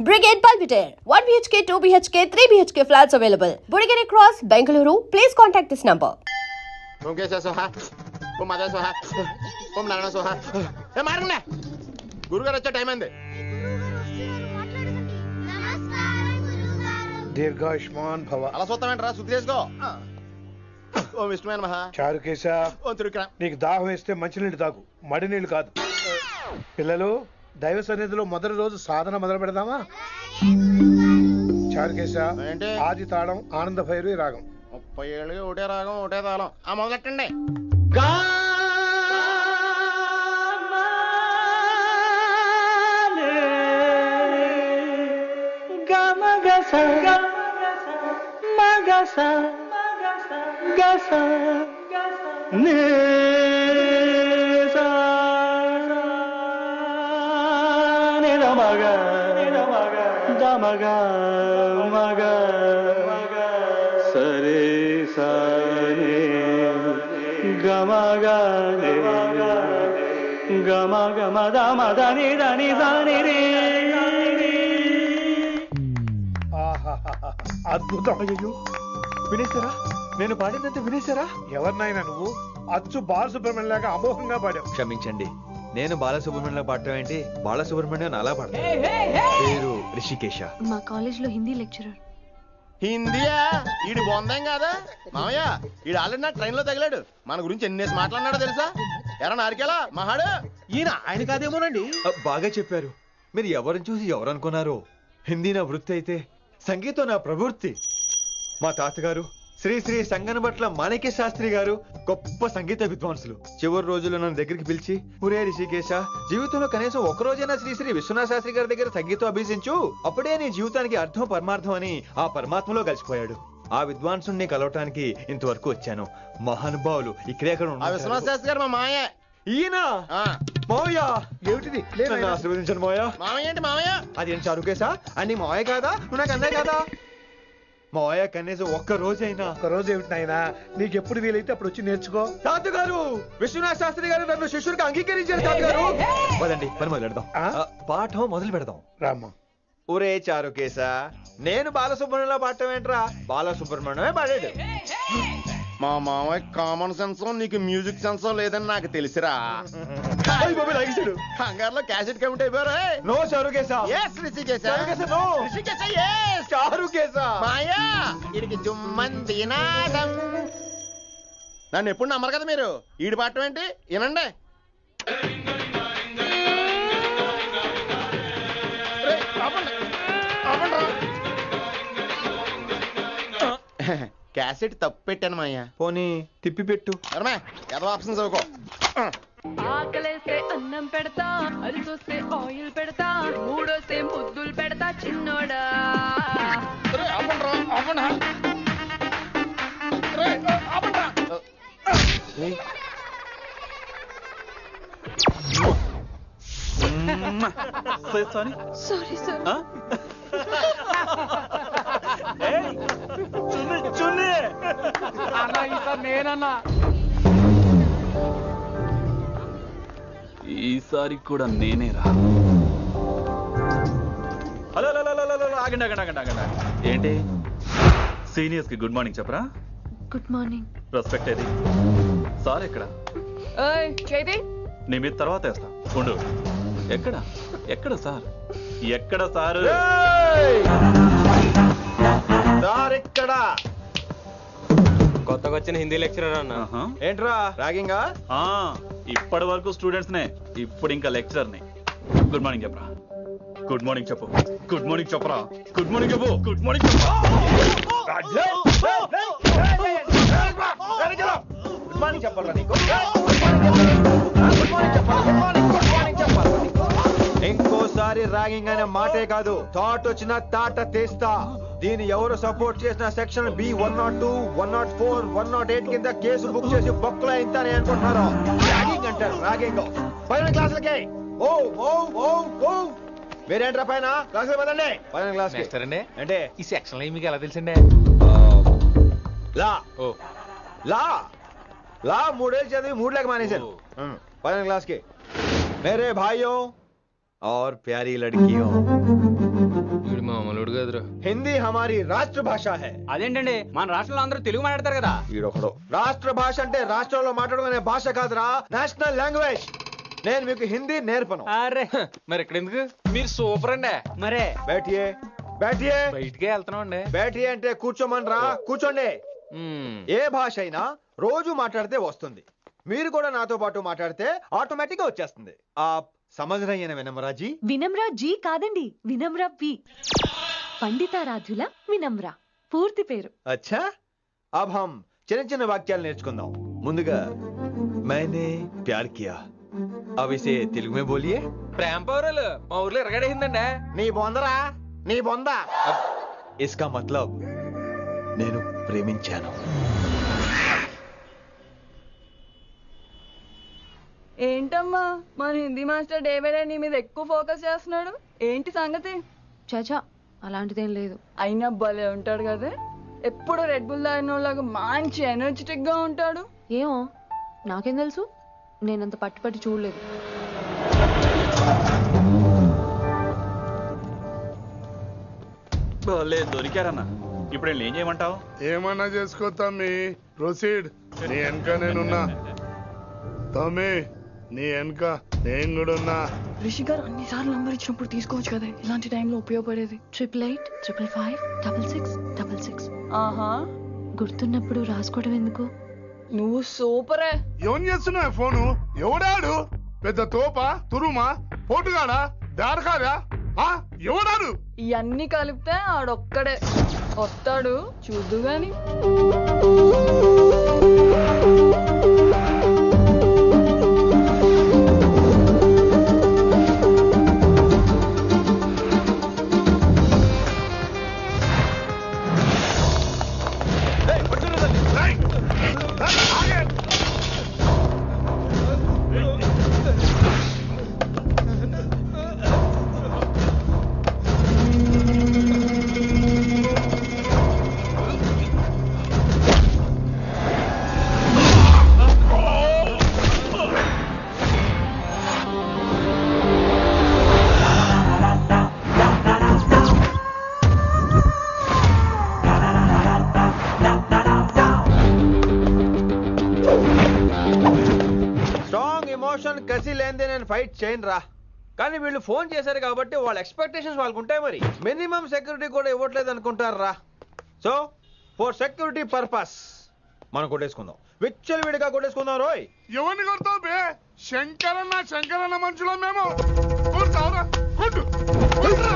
Brigade Belvedere, 1 BHK, 2 BHK, 3 BHK flats available. Burigere Cross, Bengaluru. Please contact this number. ఓం కేశవ సోహ ఓం మాధవ సోహ ఓం నారాయణ సోహ ఏ మారండి గురుగారు వచ్చే time అయింది. దీర్ఘాయుష్మాన్ భవ. అలా చూస్తామేంట్రా శుద్ధి చేసుకో. ఓం విష్ణుమైన మహా చారుకేశ, ఓం తిరుక్రా. నీకు దాహం వేస్తే మంచినీళ్ళు తాగు, మడి నీళ్ళు కాదు. పిల్లలు, దైవ సన్నిధిలో మొదటి రోజు సాధన మొదలు పెడదామా? చారుకేశ, ఏంటి? ఆది తాళం ఆనంద భైరవి రాగం. 30 ఏళ్ళుగా ఒకటే రాగం ఒకటే తాళం. ఆ మొదలెట్టండి. సరే సరే గమగ గమ గమ దమ దని దని దని రే. ఆహాహాహా, అద్భుతం. అయ్యో వినేశారా? నేను పాడిందంటే వినేశారా? ఎవరినైనా నువ్వు అచ్చు బాలసుబ్రహ్మణ్యం లాగా అమోఘంగా పాడావు. క్షమించండి, నేను బాలసుబ్రహ్మణ్యంలో పాడటం ఏంటి, బాలసుబ్రహ్మణ్యం అలా పాడతాను. పేరు రిషికేశ. మా కాలేజ్ లో హిందీ లెక్చరర్. హిందీయా? ఈడు బొందేం కాదా మామయ్య? ఈడు ఆల్రెడీ నా ట్రైన్ లో తగిలాడు. మన గురించి ఎన్నేసి మాట్లాడినాడో తెలుసా? ఎరా నారికేలా మహాడు ఈయన ఆయన కాదేమోనండి. బాగా చెప్పారు. మీరు ఎవరిని చూసి ఎవరు అనుకున్నారు? హిందీ నా వృత్తి అయితే సంగీతం నా ప్రవృత్తి. మా తాతగారు శ్రీ శ్రీ సంగనబట్ల మాణిక్య శాస్త్రి గారు గొప్ప సంగీత విద్వాంసులు. చివరి రోజుల్లో నన్ను దగ్గరికి పిలిచి, ఒరే రిషికేశ, జీవితంలో కనీసం ఒక రోజైనా శ్రీ శ్రీ విశ్వనాథ శాస్త్రి గారి దగ్గర సంగీతం అభ్యసించు, అప్పుడే నీ జీవితానికి అర్థం పరమార్థం అని ఆ పరమాత్మలో కలిసిపోయాడు. ఆ విద్వాంసుని కలవటానికి ఇంతవరకు వచ్చాను. మహానుభావులు ఇక్కడే అక్కడ ఆ విశ్వనాథ శాస్త్రి గారు మా మామయ్య. ఈయన మావయ్య. ఏమిటిది? నన్ను ఆశీర్వదించండి మావయ్య. మామయ్య ఏంటి మామయ్య? అదేం చారుకేశా? అని మావయ్య కాదా? నువ్వు నాకు అన్నయ్య కాదా? మావయ్య కనీసం ఒక్క రోజైనా. ఒక రోజు ఏమిటి నాయనా, నీకు ఎప్పుడు వీలైతే అప్పుడు వచ్చి నేర్చుకో. తాతగారు, విశ్వనాథ శాస్త్రి గారు నన్ను శిష్యుడికి అంగీకరించారు. తాతగారు పదండి, పని మొదలు పెడదాం. పాఠం మొదలు పెడదాం. రామ్మా. ఒరే చారుకేశ, నేను బాలసుబ్రహ్మణ్యంలో పాడటం ఏంట్రా? బాలసుబ్రహ్మణ్యమే పాడాడు. మా మామయ్య కామన్ సెన్స్ నీకు మ్యూజిక్ సెన్స్ లేదని నాకు తెలిసిరా. కంగారులో క్యాసెట్ కమిట్ అయిపోయారా? No Charukesa. Yes, Rishikesa. Charukesa, no. Rishikesa, yes. Charukesa. మాయా వీడికి జుమ్మంది నాదం. నన్ను ఎప్పుడు నమ్మరు కదా మీరు. ఈడు పాడటం ఏంటి వినండి. రేయ్, ఆపండి. ఆపండి రా. క్యాసెట్ తప్పు పెట్టాను మాయ్యా. పోనీ తిప్పి పెట్టు. ఎరమే ఏదో ఆప్షన్ చదువుకో. ఆకలేస్తే అన్నం పెడతా, అరిసొస్తే ఆయిల్ పెడతా, మూడోస్తే ముద్దులు పెడతా చిన్నోడా. Sorry sir. ఈసారి కూడా నేనేరా. హలో ఆగండి ఆగండి ఆగండి ఆగండి. ఏంటి సీనియర్స్ కి గుడ్ మార్నింగ్ చెప్పరా? Good morning. రెస్పెక్ట్ ఏది? సార్ ఎక్కడ? చేతి నీ మీద తర్వాత వేస్తా ఉండు. ఎక్కడ ఎక్కడ సార్? ఎక్కడ సార్? ఇక్కడ కొత్తగా వచ్చిన హిందీ లెక్చరర్ అన్న. ఏంట్రా ర్యాగింగా? ఇప్పటి వరకు స్టూడెంట్స్ నే, ఇప్పుడు ఇంకా లెక్చరర్ ని. గుడ్ మార్నింగ్ చెప్పరా. గుడ్ మార్నింగ్ చెప్పు. గుడ్ మార్నింగ్ చెప్పరా. గుడ్ మార్నింగ్ చెప్పు. గుడ్ మార్నింగ్ చెప్పు. గుడ్ మార్నింగ్ చెప్పాలా నీకు? ఇంకోసారి ర్యాగింగ్ అనే మాటే కాదు, థాట్ వచ్చిన తాట తీస్తా. దీన్ని ఎవరు సపోర్ట్ చేసిన సెక్షన్ బి 102, 104, 108 కింద కేసు బుక్ చేసి బొక్కలో ఇంతనే అనుకుంటున్నారు. ర్యాగింగ్ అంటారు ర్యాగింగ్. పైన క్లాసులకి ఓ ఓ ఓ ఓ. మీరేంట్రా పైన క్లాసులు పదండి. పైన క్లాస్ అంటే ఈ సెక్షన్ లో మీకు ఎలా తెలిసిండే? లా ఓ లా లా 3 ఏళ్ళు చదివి 3 లేక మానేశాను. పైన क्लास के मेरे भाइयों और प्यारी लड़कियों, हमारी రాష్ట్ర భాష है అదేంటండి మన రాష్ట్రంలో అందరూ తెలుగు మాట్లాడతారు కదా. ఈడొకడు రాష్ట్ర భాష అంటే రాష్ట్రంలో మాట్లాడుకునే భాష కాదురా, నేషనల్ లాంగ్వేజ్. నేను మీకు హిందీ నేర్పను. అరే మరి ఇక్కడ ఎందుకు? మీరు సూపర్ అండి. మరే బైఠియే బైఠియే బయటికే వెళ్తున్నాం అండి. బైఠియే అంటే కూర్చోమనరా, కూర్చోండి. ఏ భాష అయినా రోజు మాట్లాడితే వస్తుంది. మీరు కూడా నాతో పాటు మాట్లాడితే ఆటోమేటిక్ గా వచ్చేస్తుంది. ఆప్ సమझ रही है ना विनम्रा जी? వినమ్రా జీ కాదండి, వినమ్రా వి. పండితారాధ్యుల వినమ్ర పూర్తి పేరు. अच्छा अब हम చిన్న చిన్న వాక్యాలు నేర్చుకుందాం. ముందుగా मैंने प्यार किया. अब इसे తెలుగు में बोलिए. ప్రేమ పౌరాలు మా ఊర్లో ఎరగడేసిందండి. నీ బొందరా, నీ బొంద. इसका मतलब నేను ప్రేమించాను. ఏంటమ్మా మన Hindi master day by day నీ మీద ఎక్కువ ఫోకస్ చేస్తున్నాడు, ఏంటి సంగతి? చాచా అలాంటిదేం లేదు. అయినా భలే ఉంటాడు కదా, ఎప్పుడు రెడ్ బుల్ తాగినోళ్ళగా మంచి ఎనర్జెటిక్ గా ఉంటాడు. ఏమో నాకేం తెలుసు, నేనంత పట్టుపట్టి చూడలేదు. దొరికారన్నా. ఇప్పుడు ఏం చేయమంటావు? ఏమన్నా చేసుకో తమ్మి, ప్రొసీడ్. నీ వెనక నేనున్నా తమ్మి, నీ వెనక నేను కూడా ఉన్నా. రిషి గారు అన్నిసార్లు నంబర్ ఇచ్చినప్పుడు తీసుకోవచ్చు కదా, ఇలాంటి టైంలో ఉపయోగపడేది. 88855566. ఆహా, గుర్తున్నప్పుడు రాసుకోవడం ఎందుకు? నువ్వు సూపరే. ఎవరు చేస్తున్నావు ఫోను? ఎవడాడు? పెద్ద తోప, తురుమా, పోటుగాడా, దారకారా? ఎవడాడు? ఇవన్నీ కలిపితే ఆడొక్కడే వస్తాడు, చూద్దు గాని. కసి లేనిదే నేను ఫైట్ చేయను రా. కానీ వీళ్ళు ఫోన్ చేశారు కాబట్టి వాళ్ళ ఎక్స్పెక్టేషన్స్ వాళ్ళకు ఉంటాయి. మరి మినిమం సెక్యూరిటీ కూడా ఇవ్వట్లేదు అనుకుంటారు రా. సో ఫర్ సెక్యూరిటీ పర్పస్ మనం కొట్టేసుకుందాం, విచ్చలవిడిగా కొట్టేసుకుందాం. రోయ్ ఎవరిని కొడతావు బే? శంకరన్న మనుషులో మేము. కొడతావురా, కొట్టు, కొట్టురా.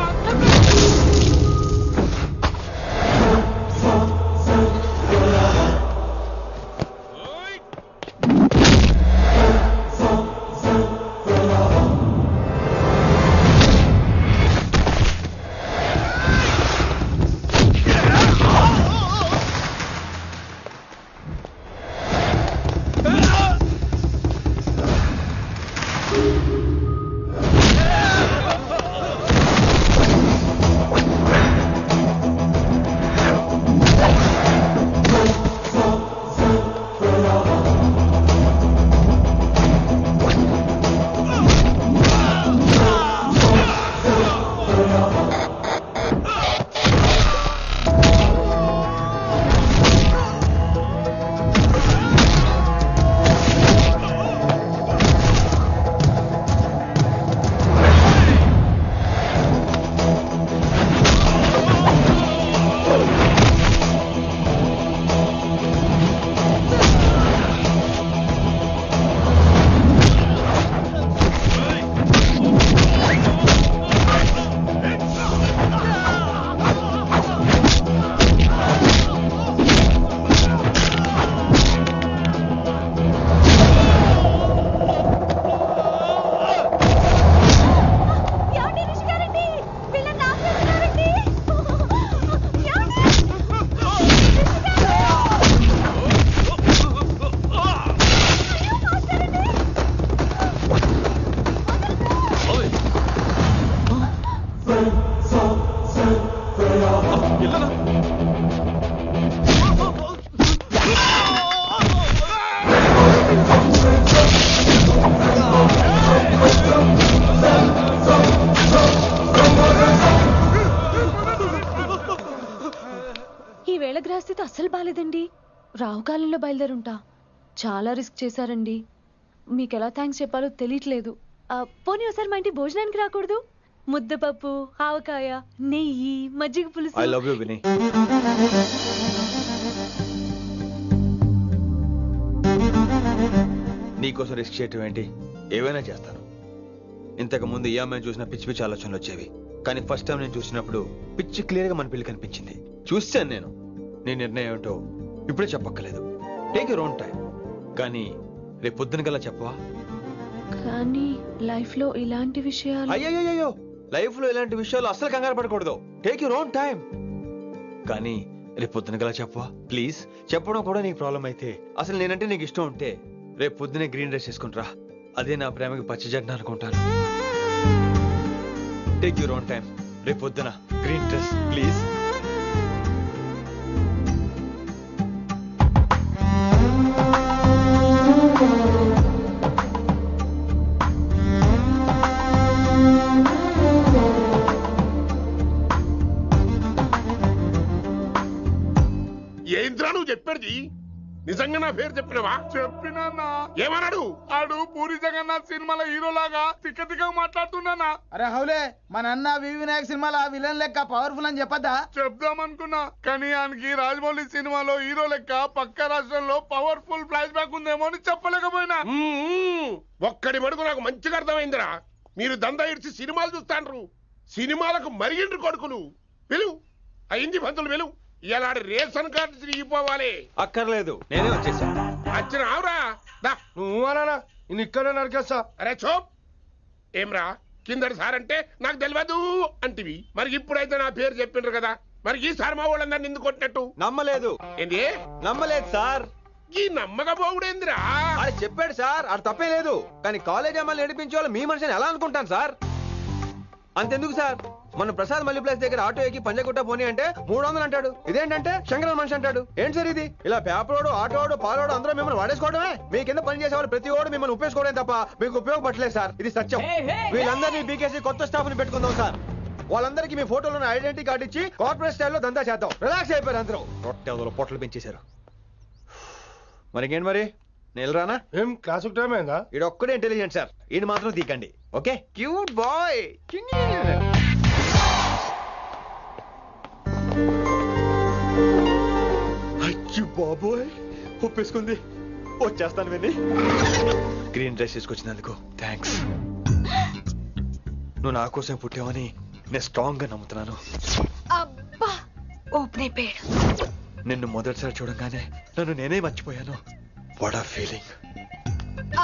గ్రహస్థితి అస్సలు బాలేదండి. రావుకాలంలో బయలుదేరుంటా. చాలా రిస్క్ చేశారండి. మీకు ఎలా థ్యాంక్స్ చెప్పాలో తెలియట్లేదు. పోనీ ఒకసారి మా ఇంటి భోజనానికి రాకూడదు? ముద్దపప్పు, ఆవకాయ, నెయ్యి, మజ్జిగ ఐ పులుసు. లవ్ యూ విని. నీకోసం రిస్క్ చేయటం ఏంటి? ఏవైనా చేస్తాను. ఇంతకు ముందు ఈ అమ్మాయిని చూసిన పిచ్చి పిచ్చి ఆలోచనలు వచ్చేవి, కానీ ఫస్ట్ టైం నేను చూసినప్పుడు పిచ్చి క్లియర్ గా మన పెళ్లి కనిపించింది. చూశాను నేను. నీ నిర్ణయం ఏంటో ఇప్పుడే చెప్పక్కర్లేదు. Take your own time. కానీ రేపు పొద్దున గల చెప్పవా? కానీ లైఫ్ లో ఇలాంటి విషయాలు. అయ్యో, లైఫ్ లో ఇలాంటి విషయాలు అసలు కంగారు పడకూడదు. Take your own time. కానీ రేపు పొద్దున గల చెప్పవా ప్లీజ్? చెప్పడం కూడా నీకు ప్రాబ్లం అయితే, అసలు నేనంటే నీకు ఇష్టం ఉంటే రేపు పొద్దునే గ్రీన్ డ్రెస్ వేసుకుంటారా. అదే నా ప్రేమకి పచ్చి జెండా అనుకుంటాను. Take your own time. రేపు పొద్దున గ్రీన్ డ్రెస్ ప్లీజ్. ఏంద్రా నువ్వు చెప్పేది? నిజంగా నా పేరు చెప్పినవా? చెప్పినా. ఏమన్నాడు? ఆడు పూరి జగన్నాథ్ సినిమాలో హీరోలాగా తిక్క తిక్క మాట్లాడుతున్నానా? అరే హౌలే, మన అన్న వినాయక్ సినిమాలో విలన్ లెక్క పవర్ఫుల్ అని చెప్పద్దా? చెప్దామనుకున్నా, కానీ ఆయనకి రాజమౌళి సినిమాలో హీరో లెక్క పక్క రాష్ట్రంలో పవర్ఫుల్ ఫ్లాష్ బ్యాక్ ఉందేమో అని చెప్పలేకపోయినా. ఒక్కడి మడుగు నాకు మంచిగా అర్థమైందిరా. మీరు దందా ఇడిచి సినిమాలు చూస్తాండ్రు. సినిమాలకు మరిగిండ్రు కొడుకులు. పిలువు అయింది పంతులు, పిలువు. ఇలా రేషన్ కార్డు తిరిగిపోవాలి. అక్కర్లేదు, నేనే వచ్చేసా. వచ్చిన ఆవురా. నువ్వు అనా నేను ఇక్కడే నరికేస్తా. అరే చోప్. ఏమ్రా కిందటి సార్ అంటే నాకు తెలియదు అంటివి, మరి ఇప్పుడైతే నా పేరు చెప్పిండ్రు కదా, మరి ఈసారి మా వాళ్ళందరినీ ఎందుకు కొట్టినట్టు? నమ్మలేదు. ఏంది? నమ్మలేదు సార్. ఈ నమ్మకపోవుడేందిరా? అది చెప్పాడు సార్, అది తప్పే లేదు. కానీ కాలేజ్ అమ్మాయిలు నడిపించే వాళ్ళు మీ మనిషిని ఎలా అనుకుంటాను సార్? అంతెందుకు సార్, మన ప్రసాద్ మల్లి ప్లేస్ దగ్గర ఆటో ఎక్కి పంజగుట్ట పోనీ అంటే 300 అంటాడు. ఇదేంటంటే శంకర మనిషి అంటాడు. ఏంటి సార్ ఇది? ఇలా పేపరోడు, ఆటోడు, పాలోడు అందరూ మిమ్మల్ని వాడేసుకోవడమే. మీ కింద పని చేసే వాళ్ళు ప్రతి ఓడు మిమ్మల్ని ఉపయోగించుకోవడం తప్ప మీకు ఉపయోగపడలేదు సార్. ఇది సత్యం. వీళ్ళందరినీ బీకేసి కొత్త స్టాఫ్ ని పెట్టుకుందాం సార్. వాళ్ళందరికీ మీ ఫోటోలో ఐడెంటిటీ కార్డు ఇచ్చి కార్పొరేట్ స్టైల్లో దందా చేద్దాం. రిలాక్స్ అయిపోయారు అందరూ. రొట్టె పొట్టలు పెంచేశారు. మరికేంటి మరి నేను రానా? ఏం క్లాసు టైం అయిందా? ఇది ఒక్కడే ఇంటెలిజెంట్ సార్, ఇది మాత్రం తీకండి. ఓకే? Cute boy. అయ్యో బాబోయ్, ఒప్పేసుకుంది. వచ్చేస్తాను విని. గ్రీన్ డ్రెస్ తీసుకొచ్చినందుకు థ్యాంక్స్. నువ్వు నా కోసం పుట్టావని నేను స్ట్రాంగ్ గా నమ్ముతున్నాను. అబ్బా ఓపెన్ అయిపోయాడు. నిన్ను మొదటిసారి చూడంగానే నన్ను నేనే మర్చిపోయాను. వాట్ ఆ ఫీలింగ్.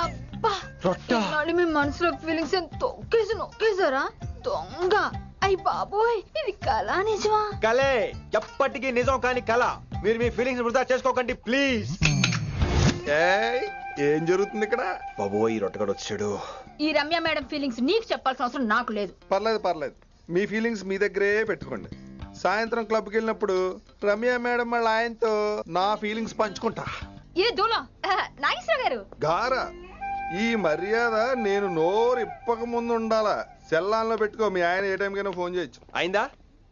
అబ్బా రొట్టా. మీ మనసులో ఫీలింగ్స్ తొక్కేసి నొక్కేసారా దొంగ? అయ్యి బాబోయ్, ఇది కళ నిజమా? కలే, ఎప్పటికీ నిజం కాని కళ. మీరు మీ ఫీలింగ్స్ వృధా చేసుకోకండి ప్లీజ్. ఏం జరుగుతుంది ఇక్కడ? బాబోయ్, ఈ రొట్టగడు వచ్చాడు. ఈ రమ్య మేడం ఫీలింగ్స్ నీకు చెప్పాల్సిన అవసరం నాకు లేదు. పర్లేదు, మీ ఫీలింగ్స్ మీ దగ్గరే పెట్టుకోండి. సాయంత్రం క్లబ్కి వెళ్ళినప్పుడు రమ్య మేడం వాళ్ళ ఆయనతో నా ఫీలింగ్స్ పంచుకుంటా. ఏ దూల నాగేశ్వర గారు గారా, ఈ మర్యాద నేను నోరు ఇప్పక ముందు ఉండాలా. సెల్లాన్లో పెట్టుకో, మీ ఆయన ఏ టైం కైనా ఫోన్ చేయొచ్చు. అయిందా?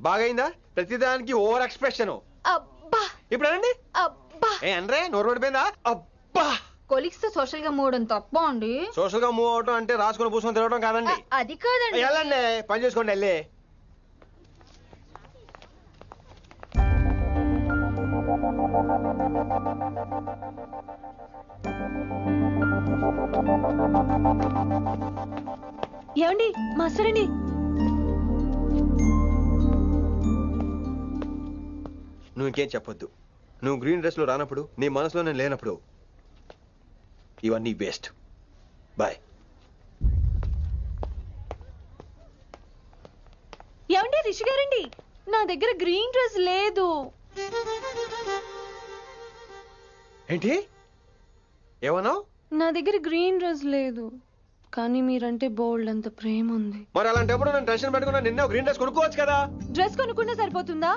బాగైందా? ప్రతిదానికి ఓవర్ ఎక్స్ప్రెషన్. అబ్బా ఇప్పుడు అనండి. అబ్బా ఏ అనరే, నోరు పడిపోయిందా? అబ్బా. కొలిక్స్ తో సోషల్ గా మూవడం తప్ప అండి. సోషల్ గా మూవ్ అవటం అంటే రాసుకొని పూసుకొని తిరగడం కాదండి. అది కాదండి. వెళ్ళండి, పని చేసుకోండి వెళ్ళి. ఏమండి మాస్టర్ అండి? నువ్వు ఇంకేం చెప్పొద్దు. నువ్వు గ్రీన్ డ్రెస్ లో రానప్పుడు, నీ మనసులో నేను లేనప్పుడు ఇవన్నీ వేస్ట్. బాయ్. ఏమండి రిషి గారండి, నా దగ్గర గ్రీన్ డ్రెస్ లేదు. ఏంటి ఏమన్నావు? నా దగ్గర గ్రీన్ డ్రెస్ లేదు, కానీ మీరంటే బోల్డ్ అంత ప్రేమ ఉంది. మరి అలాంటప్పుడు నేను టెన్షన్ పెట్టుకున్నా, నిన్నే గ్రీన్ డ్రెస్ కొనుక్కోవచ్చు కదా. డ్రెస్ కొనుక్కుంటే సరిపోతుందా?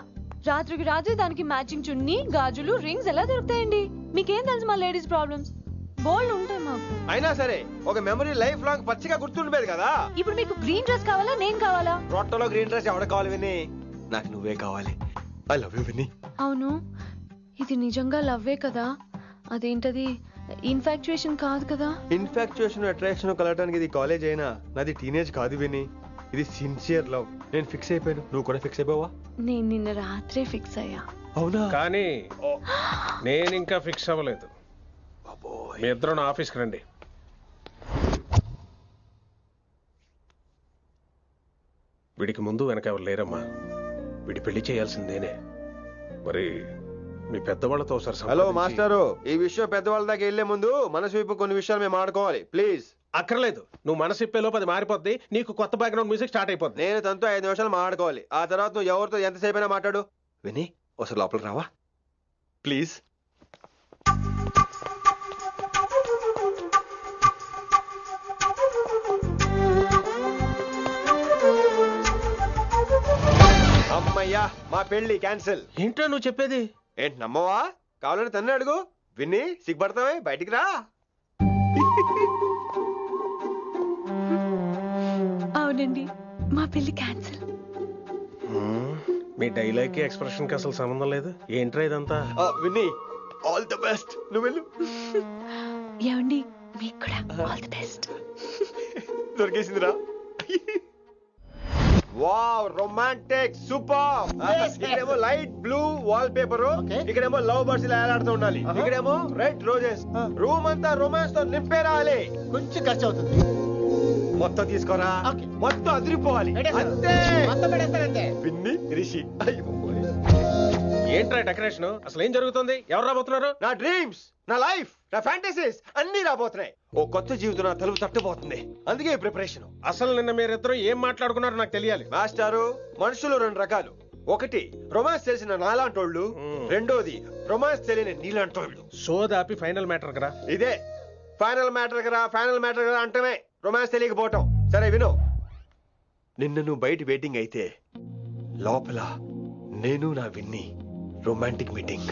రాత్రికి రాత్రి దానికి మ్యాచింగ్ చున్నీ, గాజులు, రింగ్స్ ఎలా దొరుకుతాయండి? మీకేం తెలుసు మా లేడీస్ ప్రాబ్లమ్స్? బోల్డ్ ఉంటాయి మాకు. అయినా సరే ఒక మెమరీ లైఫ్ లాంగ్ పచ్చిగా గుర్తుండిపోయేది కదా. ఇప్పుడు మీకు గ్రీన్ డ్రెస్ కావాలా, నేను కావాలా? రొట్టలో గ్రీన్ డ్రెస్ ఎవడ కావాలి విని? నాకు నువ్వే కావాలి. ఐ లవ్ యూ విని. అవును, ఇది నిజంగా లవ్వే కదా? అదేంటది ఇన్ఫాక్చుయేషన్ కాదు కదా? ఇన్ఫాక్చుయేషన్ అట్రాక్షన్ కలగడానికి ఇది కాలేజ్ అయినా నాది టీనేజ్ కాదు విని. ఇది సిన్సియర్ లవ్. నేను ఫిక్స్ అయిపోయాను. నువ్వు కూడా ఫిక్స్ అయిపోవా? నేను నిన్న రాత్రే ఫిక్స్ అయ్యా. అవునా? కానీ నేను ఇంకా ఫిక్స్ అవ్వలేదు. మీ ఇద్దరు నా ఆఫీస్కి రండి. వీడికి ముందు వెనక ఎవరు లేరమ్మా. వీడి పెళ్లి చేయాల్సిందేనే. మరి మీ పెద్దవాళ్ళతో ఒకసారి హలో సంప్రదించి- మాస్టారు, ఈ విషయం పెద్దవాళ్ళ దాకా వెళ్లే ముందు మనసు వైపు కొన్ని విషయాలు మేము ఆడుకోవాలి ప్లీజ్. అక్కర్లేదు. నువ్వు మనసు ఇప్పేలోపు అది మారిపోద్ది. నీకు కొత్త బ్యాక్గ్రౌండ్ మ్యూజిక్ స్టార్ట్ అయిపోద్ది. నేను తనతో 5 నిమిషాలు మాట్లాడుకోవాలి. ఆ తర్వాత నువ్వు ఎవరితో ఎంతసేపు అయినా మాట్లాడు. విని ఒకసారి లోపలికి రావా ప్లీజ్? అమ్మయ్యా, మా పెళ్లి క్యాన్సిల్. ఏంటో నువ్వు చెప్పేది? ఏంటి నమ్మవా? కావాలని తన్నే అడుగు. విన్ని సిగ్గుపడతావే, బయటికి రా. అవునండి, మా పెళ్లి క్యాన్సిల్. మీ డైలాగ్ కి ఎక్స్ప్రెషన్ కి అసలు సంబంధం లేదు. ఏంట్రా ఇదంతా? విన్ని ఆల్ ది బెస్ట్. నువ్వు వెళ్ళు. ఏమండి, మీకు కూడా ఆల్ ది బెస్ట్. దొరికేసిందిరా. Wow, romantic, super. ఇక్కడేమో లైట్ బ్లూ వాల్ పేపర్, ఇక్కడేమో లవ్ బర్డ్స్ ఇలా ఏలాడుతూ ఉండాలి, ఇక్కడేమో రెడ్ రోజెస్. రూమ్ అంతా రొమాన్స్ తో నింపే రావాలి. కొంచెం ఖర్చు అవుతుంది. మొత్తం తీసుకోరా. మొత్తం అదిరిపోవాలి. అంతే. పిన్ని రిషి. ఏంట్రా డెకరేషన్? అసలు ఏం జరుగుతుంది? ఎవరు రాబోతున్నారు? నా డ్రీమ్స్, నా లైఫ్, నా ఫ్యాంటసీస్ అన్ని రాబోతున్నాయి. ఓ కొత్త జీవితం నా తలుపు తట్టబోతుంది. అందుకే ప్రిపరేషన్. అసలు నిన్న మీరిద్దరు ఏం మాట్లాడుకున్నారో నాకు తెలియాలి. మాస్టారు, మనుషులు 2 రకాలు. ఒకటి రొమాన్స్ తెలిసిన నాలాంటోళ్ళు, రెండోది రొమాన్స్ తెలియని నీలాంటోళ్ళు. సోదాపి ఫైనల్ మ్యాటర్ కదా. ఇదే ఫైనల్ మ్యాటర్ కదా. ఫైనల్ మ్యాటర్ కదా అంటమే రొమాన్స్ తెలియకపోవటం. సరే విను, నిన్న నువ్వు బయట వెయిటింగ్ అయితే లోపల నేను నా విన్ని రొమాంటిక్ మీటింగ్.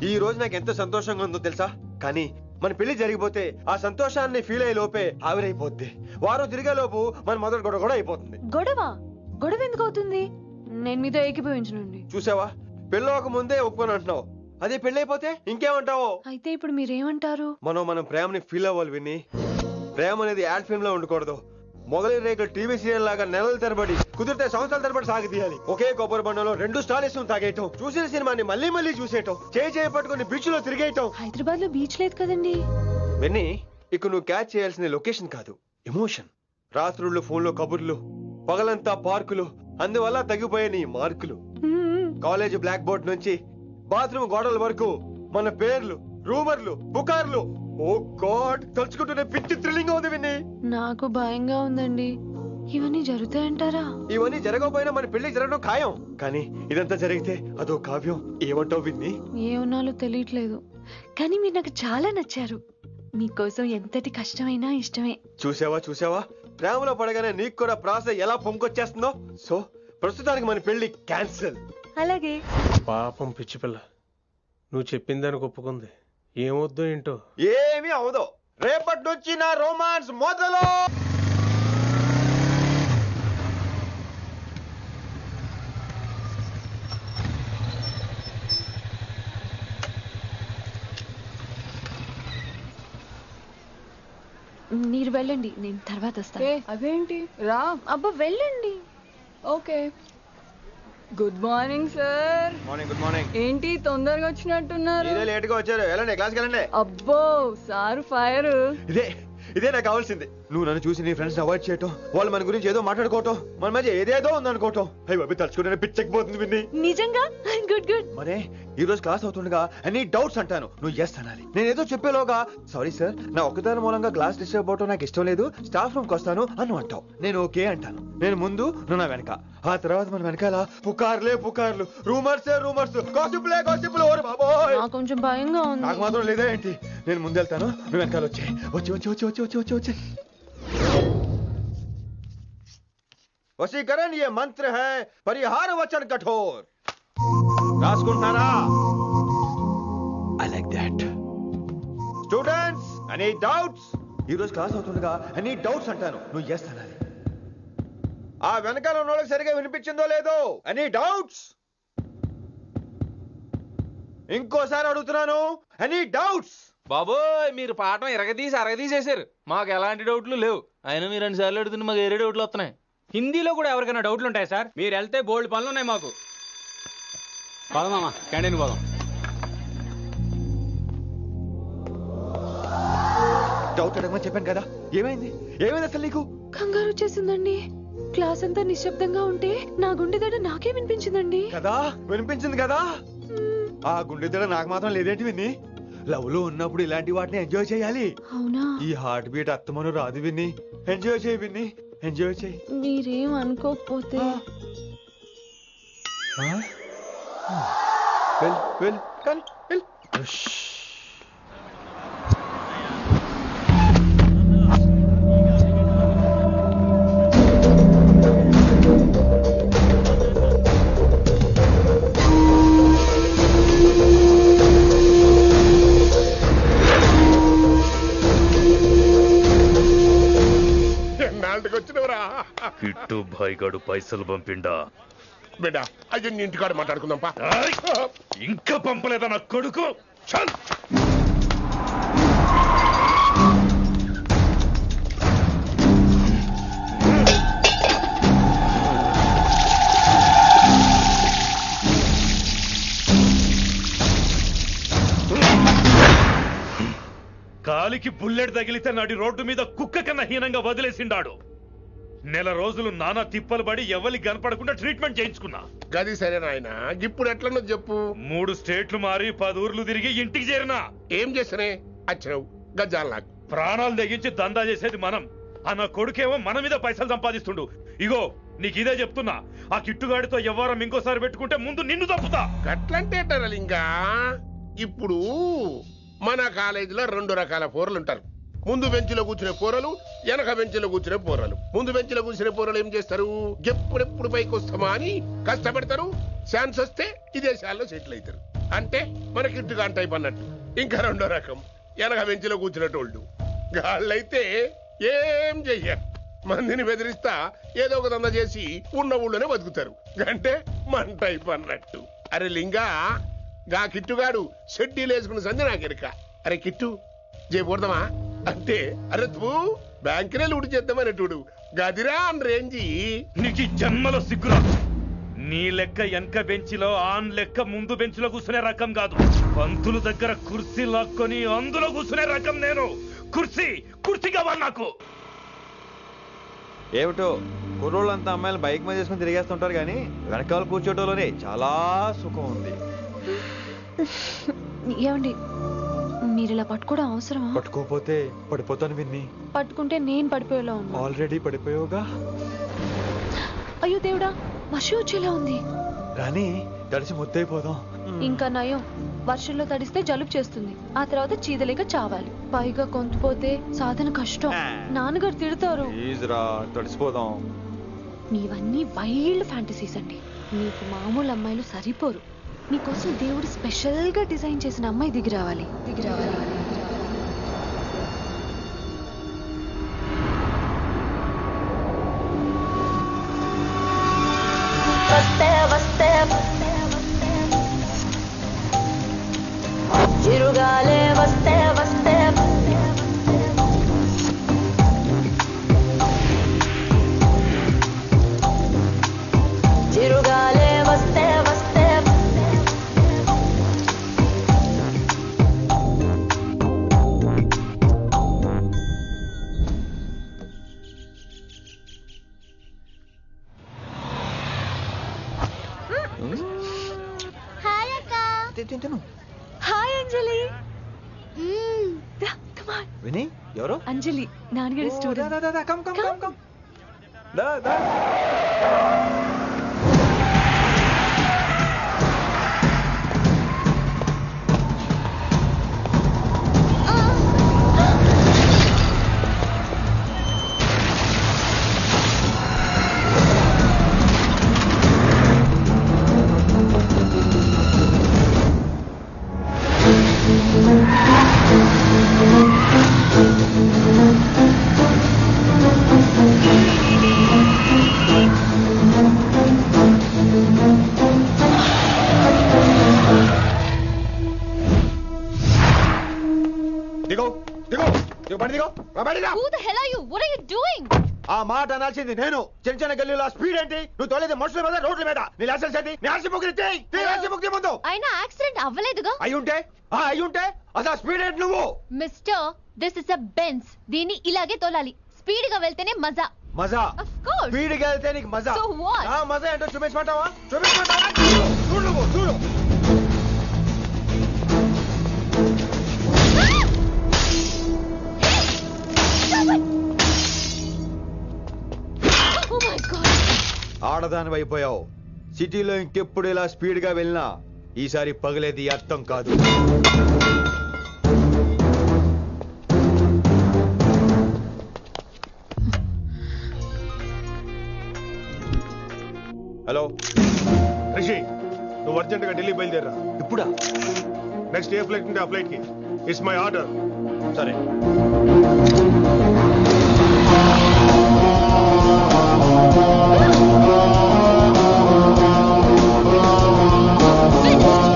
ఈ రోజు నాకు ఎంత సంతోషంగా ఉందో తెలుసా? కానీ మన పెళ్లి జరిగిపోతే ఆ సంతోషాన్ని ఫీల్ అయ్యే లోపే ఆవిరైపోద్ది. వారం తిరిగే లోపు మన మొదటి గొడవ కూడా అయిపోతుంది. గొడవ ఎందుకు అవుతుంది? నేను మీతో ఏకీభవించనండి. చూసావా, పెళ్ళవక ముందే ఒప్పుకొని అంటున్నావు. అదే పెళ్ళైపోతే ఇంకేమంటావు? అయితే ఇప్పుడు మీరేమంటారు? మనం ప్రేమని ఫీల్ అవ్వాలి విని. ప్రేమ అనేది యాడ్ ఫిల్మ్ లో ఉండకూడదు. మొగలి రేకులు టీవీ సీరియల్ లాగా నెలల తరబడి, కుదిరితే సంవత్సరాల తరబడి సాగి తీయాలి. ఒకే కొబ్బరి బండలో 2 స్టాలిస్ తాగేయటం, చూసిన సినిమాని మళ్ళీ మళ్ళీ చూసేయటం, చేయి పట్టుకుని బీచ్ లో తిరిగేయటం. హైదరాబాద్ లో బీచ్ లేదు కదండి. విన్ని, ఇక నువ్వు క్యాచ్ చేయాల్సిన లొకేషన్ కాదు, ఎమోషన్. రాత్రుళ్ళు ఫోన్లో కబుర్లు, పగలంతా పార్కులు, అందువల్ల తగ్గిపోయే నీ మార్కులు. కాలేజ్ బ్లాక్ బోర్డ్ నుంచి బాత్రూమ్ గోడల వరకు మన పేర్లు, రూమర్లు, పుకార్లు. ఓ గాడ్, తలుచుకుంటూనే పిచ్చి థ్రిల్లింగ్ ఉంది విన్ని. నాకు భయంగా ఉందండి. ఇవన్నీ జరుగుతాయంటారా? ఇవన్నీ జరగకపోయినా మన పెళ్లి జరగడం ఖాయం. కానీ ఇదంతా జరిగితే అదో కావ్యం. ఏమంటావు విన్ని? ఏమన్నాలో తెలియట్లేదు, కానీ మీరు నాకు చాలా నచ్చారు. మీకోసం ఎంతటి కష్టమైనా ఇష్టమే. చూసావా, ప్రేమలో పడగానే నీకు కూడా ప్రాస ఎలా పొంకొచ్చేస్తుందో. సో ప్రస్తుతానికి మన పెళ్లి క్యాన్సిల్. అలాగే. పాపం పిచ్చి పిల్ల, నువ్వు చెప్పిందానికి ఒప్పుకుంది. ఏమొద్దు ఏంటో. ఏమీ అవదో. రేపటి నుంచి నా రొమాన్స్ మొదలు. మీరు వెళ్ళండి, నేను తర్వాత వస్తాను. అదేంటి రా. అబ్బా వెళ్ళండి. Okay. Good morning sir. Morning. Good morning. ఏంటి తొందరగా వచ్చినట్టున్నారు? ఇదే లేట్ గా వచ్చారు. వెళ్ళండి, క్లాస్కి వెళ్ళండి. అబ్బో సార్ ఫైర్. ఇదే నాకు కావాల్సింది. నువ్వు నన్ను చూసి నీ ఫ్రెండ్స్ అవాయిడ్ చేయటం, వాళ్ళు మన గురించి ఏదో మాట్లాడుకోవటం, మన మధ్య ఏదేదో ఉందనుకోవటం. అయ్యి బాబు, తలుచుకుంటే పిచ్చెక్కిపోతుంది విన్ని. నిజంగా గుడ్. మరే ఈ రోజు క్లాస్ అవుతుండగా ఎనీ డౌట్స్ అంటాను, నువ్వు ఎస్ అనాలి. నేను ఏదో చెప్పేలోగా సారీ సార్, నా ఒక్కదాని మూలంగా క్లాస్ డిస్టర్బ్ అవటం నాకు ఇష్టం లేదు, స్టాఫ్ రూమ్ కి వస్తాను అని అంటావు. నేను ఓకే అంటాను. నేను ముందు, నువ్వు నా వెనక. ఆ తర్వాత మన వెనకాల పుకార్లు, రూమర్స్, గాసిప్లే. ఓరే బాబోయ్, నాకు కొంచెం భయంగా ఉంది. నాకు మాత్రం లేదా ఏంటి? నేను ముందెళ్తాను, నువ్వు వెనకాల వచ్చే. వచ్చి వశీకరణ ये मंत्र है, परिहार वचन कठोर. రాసుకుంటున్నారా? I like that. Students, any doubts? ఈ రోజు క్లాస్ అవుతుండగా ఎనీ డౌట్స్ అంటాను, నువ్వు ఎస్ అనాలి. ఆ వెనకాల ఉన్న వాళ్ళకి సరిగా వినిపించిందో లేదో? Any doubts? ఇంకోసారి అడుగుతున్నాను, ఎనీ డౌట్స్? బాబోయ్ మీరు పాఠం అరగదీసేశారు. మాకు ఎలాంటి డౌట్లు లేవు. అయినా మీరు 2 సార్లు అడుగుతుంటే మాకు ఏరే డౌట్లు వస్తున్నాయి. హిందీలో కూడా ఎవరికైనా డౌట్లు ఉంటాయి సార్? మీరు వెళ్తే బోల్డ్ పనులు ఉన్నాయి మాకు. పోదామా క్యాంటీన్ పోదాం. డౌట్ అడగమని చెప్పాను కదా, ఏమైంది అసలు నీకు? కంగారు వచ్చేసిందండి. క్లాస్ అంతా నిశ్శబ్దంగా ఉంటే నా గుండె దడ నాకే వినిపించిందండి. కదా వినిపించింది కదా. ఆ గుండె దడ నాకు మాత్రం లేదేంటి విన్ని? లవ్ లో ఉన్నప్పుడు ఇలాంటి వాటిని ఎంజాయ్ చేయాలి. అవునా? ఈ హార్ట్ బీట్ అత్తమను రాదు విన్ని. ఎంజాయ్ చేయి విన్ని, ఎంజాయ్ చేయి. మీరేం అనుకోకపోతే వెల్ వచ్చినవరా? కిట్టు భాయ్ గడు పైసలు పంపిండా? బిడ్డ అయ్యో నీ ఇంటికాడ మాట్లాడుకుందాంపా. ఇంకా పంపలేదా నా కొడుకు? చల్ కాలికి బుల్లెట్ తగిలితే నాటి రోడ్డు మీద కుక్క కన్నా హీనంగా వదిలేసిండాడు. నెల రోజులు నానా తిప్పలు పడి ఎవరికి కనపడకుండా ట్రీట్మెంట్ చేయించుకున్నా. గది సరే నాయన, ఇప్పుడు ఎట్లనో చెప్పు. 3 స్టేట్లు మారి 10 ఊర్లు తిరిగి ఇంటికి చేరినా. ఏం చేసినే వచ్చినావు? గజ్జాలు నాకు ప్రాణాలు తెగించి దందా చేసేది మనం. అన్న కొడుకేమో మన మీద పైసలు సంపాదిస్తుండు. ఇగో నీకు ఇదే చెప్తున్నా, ఆ కిట్టుగాడితో ఎవరం ఇంకోసారి పెట్టుకుంటే ముందు నిన్ను తప్పుతా. గట్లంటే ఇంకా ఇప్పుడు మన కాలేజీలో 2 రకాల పోరలు ఉంటారు. ముందు బెంచ్లో కూర్చునే పోరలు, వెనక బెంచ్లో కూర్చునే పోరలు. ముందు బెంచ్లో కూర్చునే పోరలు ఏం చేస్తారు? ఎప్పుడెప్పుడు పైకి వస్తామా అని కష్టపడతారు. ఛాన్స్ వస్తే విదేశాల్లో సెటిల్ అవుతారు. అంటే మన కిట్టుగా టైప్ అన్నట్టు. ఇంకా 2వ రకం వెనక బెంచ్లో కూర్చునేటోళ్ళు. గాళ్ళైతే ఏం చెయ్యరు, మందిని బెదిరిస్తా ఏదో ఒక దంద చేసి ఉన్న ఊళ్ళోనే బతుకుతారు. అంటే మన టైప్ అన్నట్టు. అరే లింగా, గా కిట్టుగాడు షెడ్డీలు వేసుకున్న సంధి నాకెరక. అరే కిట్టు చేయకూడదామా అంటే, అరే తూ బ్యాంకునే లూటి చేద్దామనేటుడు గదిరా అని రేంజి. నీకు జన్మలో సిగ్గురా. నీ లెక్క వెనక బెంచిలో ఆన్ లెక్క ముందు బెంచ్లో కూర్చునే రకం కాదు. పంతులు దగ్గర కుర్చీ లాక్కొని అందులో కూర్చునే రకం నేను. కుర్చీ కావాలి నాకు. ఏమిటో కుర్రోళ్ళంతా అమ్మాయిలు బైక్ మీద చేసుకుని తిరిగేస్తుంటారు, కానీ వెనకాల కూర్చోటంలోనే చాలా సుఖం ఉంది. ఏమండి, మీరు ఇలా పట్టుకోవడం అవసరమా? పట్టుకోపోతే పడిపోతాను విన్ని. పట్టుకుంటే నేను పడిపోయేలా ఉన్నా. ఆల్రెడీ పడిపోయావుగా. అయ్యో దేవుడా, మషి వచ్చేలా ఉంది. రాని తడిసి ముద్దైపోదాం. ఇంకా నయం, వర్షంలో తడిస్తే జలుబు చేస్తుంది. ఆ తర్వాత చీదలేక చావాలి. పైగా కొంతపోతే సాధన కష్టం. నాన్నగారు తిడతారు. ప్లీజ్ రా, తడిసిపోదాం. మీవన్నీ వైల్డ్ ఫ్యాంటసీస్ అండి. మీకు మామూలు అమ్మాయిలు సరిపోరు. నీకోసం దేవుడు స్పెషల్ గా డిజైన్ చేసిన అమ్మాయి దిగి రావాలి. చిరుగాలే వస్తే చిరుగాలే వస్తే హాయ్ అక్క. హాయ్ అంజలి. విని ఎవరు? అంజలి, నాన్నగారి స్టూడెంట్. బండిదిగో బయటికి రా. Who the hell are you? What are you doing? ఆ మాట అనాల్సింది నేను. చిన్న చిన్న గల్లీలో ఆ స్పీడ్ ఏంటి? నువ్వు తోలేది మనుషుల మీద రోడ్ల మీద. నీ లైసెన్స్ ఏంటి? నీ ఆర్సీ బుక్ ఆర్సీ బుక్ ముందు. అయినా యాక్సిడెంట్ అవ్వలేదుగా. అయ్యుంటే అసలు ఆ స్పీడ్ ఏంటి నువ్వు? Mister, this is a Benz. దీన్ని ఇలాగే తోలాలి. స్పీడ్ గా వెళ్తేనే మజా. మజా? Of course. స్పీడ్ గా వెళ్తే నీకు మజా? So what? ఆ మజా ఏంటో చూపించమంటావా? చూడు నువ్వు చూడు. Oh my God. ఆడదాని అయిపోయావు. సిటీలో ఇంకెప్పుడు ఇలా స్పీడ్ గా వెళ్ళినా ఈసారి పగలేది అర్థం కాదు. హలో రిషి, నువ్వు అర్జెంట్ గా ఢిల్లీ బయలుదేరా. ఇప్పుడా? నెక్స్ట్ ఏ ఫ్లైట్ ఉంటే ఆ ఫ్లైట్ కి. It's my order. సరే.